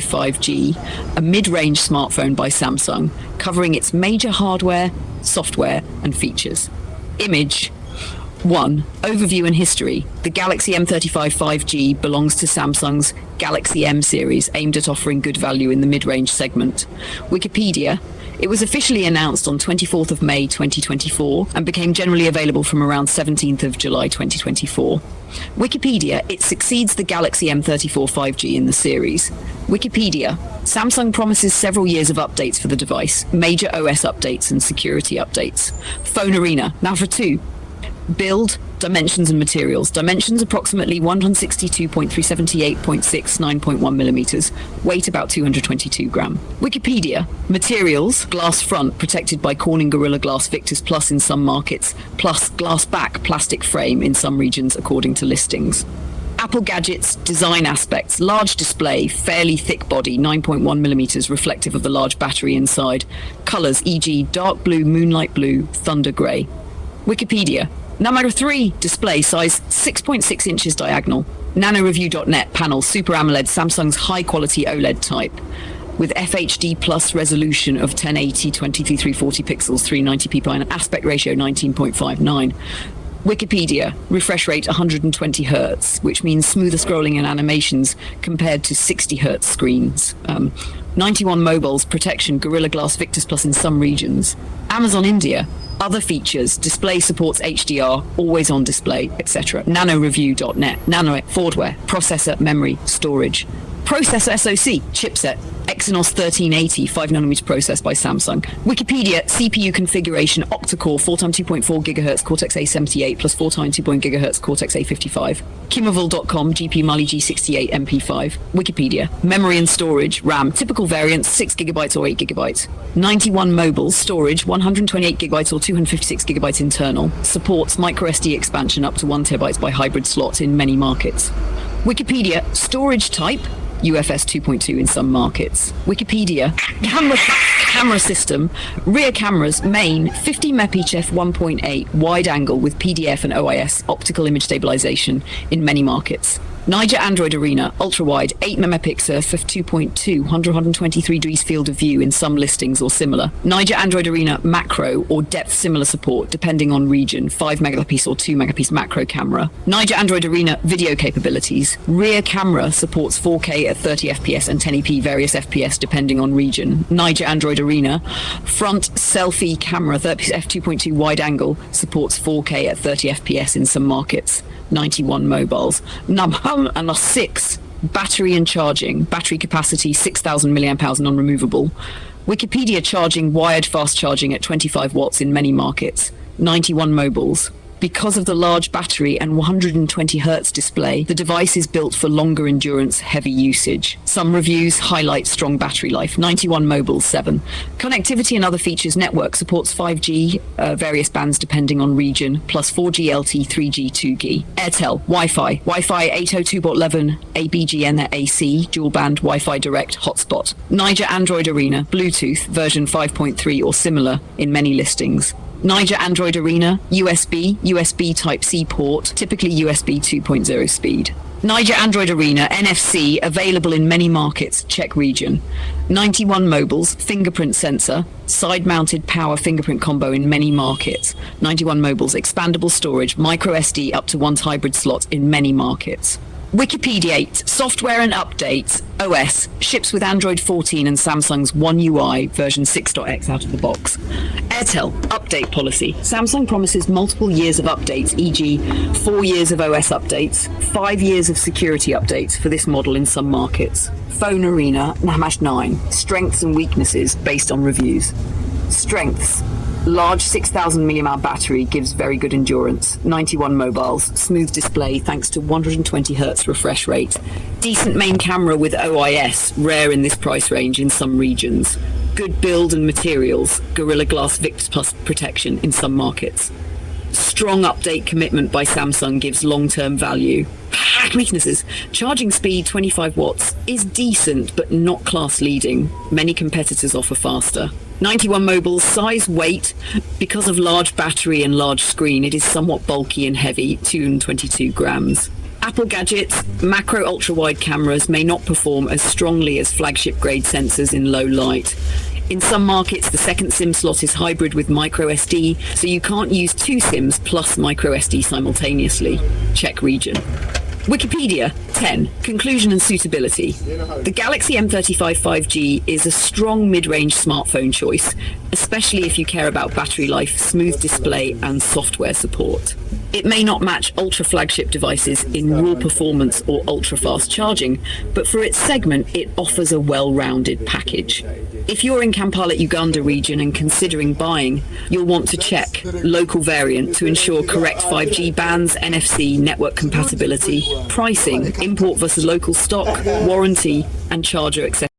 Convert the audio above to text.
5G, a mid-range smartphone by Samsung, covering its major hardware, software, and features. Image 1. Overview and history. The Galaxy M35 5G belongs to Samsung's Galaxy M series, aimed at offering good value in the mid-range segment. Wikipedia. It was officially announced on 24th of May 2024 and became generally available from around 17th of July 2024. Wikipedia. It succeeds the Galaxy M34 5G in the series. Wikipedia. Samsung promises several years of updates for the device, major OS updates and security updates. Phone Arena. Now for 2. Build, dimensions and materials. Dimensions approximately 162.378.69.1 millimeters. Weight about 222 gram. Wikipedia. Materials. Glass front protected by Corning Gorilla Glass Victus Plus in some markets, plus glass back plastic frame in some regions according to listings. Apple gadgets, design aspects, large display, fairly thick body, 9.1 millimeters, reflective of the large battery inside. Colors, e.g. dark blue, moonlight blue, thunder gray. Wikipedia. Number 3, display size 6.6 inches diagonal. NanoReview.net panel, Super AMOLED, Samsung's high-quality OLED type, with FHD plus resolution of 1080 2340 pixels, 390p by an aspect ratio 19.59. Wikipedia, refresh rate 120 Hz, which means smoother scrolling and animations compared to 60 Hz screens. 91 mobiles, protection, Gorilla Glass Victus Plus in some regions. Amazon India, other features, display supports HDR, always on display, etc. NanoReview.net, Nano, Fordware, processor, memory, storage. Processor SoC, chipset, Exynos 1380, 5nm process by Samsung. Wikipedia, CPU configuration, octa-core, 4x2.4 GHz Cortex A78 plus 4x2.0 GHz Cortex A55. Kimmerville.com, GPU Mali G68 MP5. Wikipedia, memory and storage, RAM, typical variants, 6GB or 8GB. 91 mobile, storage, 128GB or 256GB internal. Supports microSD expansion up to 1TB by hybrid slot in many markets. Wikipedia, storage type, UFS 2.2 in some markets. Wikipedia, camera system, rear cameras, main, 50 MP f1.8, wide angle with PDF and OIS, optical image stabilization in many markets. Niger Android Arena, ultra-wide, 8 megapixel f2.2, 123 degrees field of view in some listings or similar. Niger Android Arena macro or depth similar support depending on region, 5 megapixel or 2 megapixel macro camera. Niger Android Arena video capabilities. Rear camera supports 4K at 30 FPS and 1080p various FPS depending on region. Niger Android Arena front selfie camera, f2.2 wide angle, supports 4K at 30 FPS in some markets. 91 mobiles. And 6, battery and charging. Battery capacity 6,000 milliamp hours non-removable. Wikipedia charging, wired fast charging at 25 watts in many markets. 91 mobiles. Because of the large battery and 120 Hz display, the device is built for longer endurance, heavy usage. Some reviews highlight strong battery life. 91 mobiles, 7. Connectivity and other features. Network supports 5G, various bands depending on region, plus 4G LTE, 3G, 2G. Airtel, Wi-Fi 802.11, ABGN AC, dual band, Wi-Fi direct, hotspot. Niger Android Arena, Bluetooth, version 5.3 or similar in many listings. Niger Android Arena, USB Type-C port, typically USB 2.0 speed. Niger Android Arena, NFC, available in many markets, check region. 91 mobiles, fingerprint sensor, side-mounted power fingerprint combo in many markets. 91 mobiles, expandable storage, micro SD up to 1 hybrid slot in many markets. Wikipedia 8, software and updates, OS, ships with Android 14 and Samsung's One UI version 6.x out of the box. Airtel, update policy. Samsung promises multiple years of updates, e.g. 4 years of OS updates, 5 years of security updates for this model in some markets. Phone Arena, Namash 9, strengths and weaknesses based on reviews. Strengths. Large 6,000 mAh battery gives very good endurance. 91 mobiles. Smooth display thanks to 120 Hz refresh rate. Decent main camera with OIS, rare in this price range in some regions. Good build and materials. Gorilla Glass Victus Plus protection in some markets. Strong update commitment by Samsung gives long-term value. Weaknesses. Charging speed 25 watts is decent but not class leading. Many competitors offer faster. 91 mobiles, size, weight. Because of large battery and large screen, it is somewhat bulky and heavy, 222 grams. Apple gadgets, macro ultra-wide cameras may not perform as strongly as flagship-grade sensors in low light. In some markets, the second SIM slot is hybrid with micro SD, so you can't use two SIMs plus micro SD simultaneously. Check region. Wikipedia 10. Conclusion and suitability. The Galaxy M35 5G is a strong mid-range smartphone choice, especially if you care about battery life, smooth display, and software support. It may not match ultra-flagship devices in raw performance or ultra-fast charging, but for its segment, it offers a well-rounded package. If you're in Kampala, Uganda region and considering buying, you'll want to check local variant to ensure correct 5G bands, NFC, network compatibility, pricing, import versus local stock, warranty, and charger accessibility.